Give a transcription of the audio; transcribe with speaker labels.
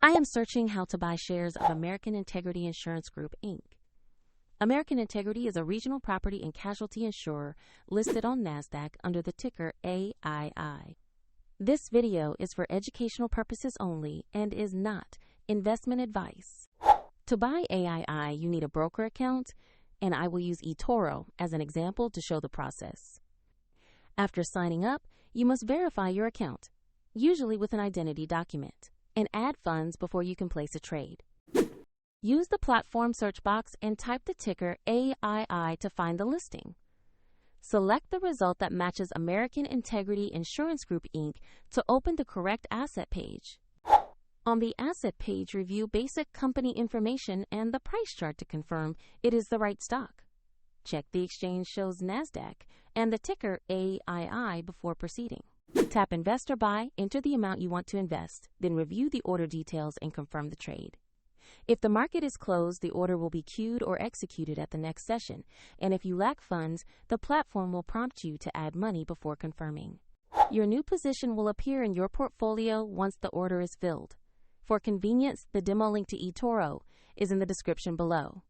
Speaker 1: I am searching how to buy shares of American Integrity Insurance Group, Inc. American Integrity is a regional property and casualty insurer listed on NASDAQ under the ticker AII. This video is for educational purposes only and is not investment advice. To buy AII, you need a broker account, and I will use eToro as an example to show the process. After signing up, you must verify your account, usually with an identity document, and add funds before you can place a trade. Use the platform search box and type the ticker AII to find the listing. Select the result that matches American Integrity Insurance Group, Inc. to open the correct asset page. On the asset page, review basic company information and the price chart to confirm it is the right stock. Check the exchange shows NASDAQ and the ticker AII before proceeding. Tap Invest or Buy, enter the amount you want to invest, then review the order details and confirm the trade. If the market is closed, the order will be queued or executed at the next session, and if you lack funds, the platform will prompt you to add money before confirming. Your new position will appear in your portfolio once the order is filled. For convenience, the demo link to eToro is in the description below.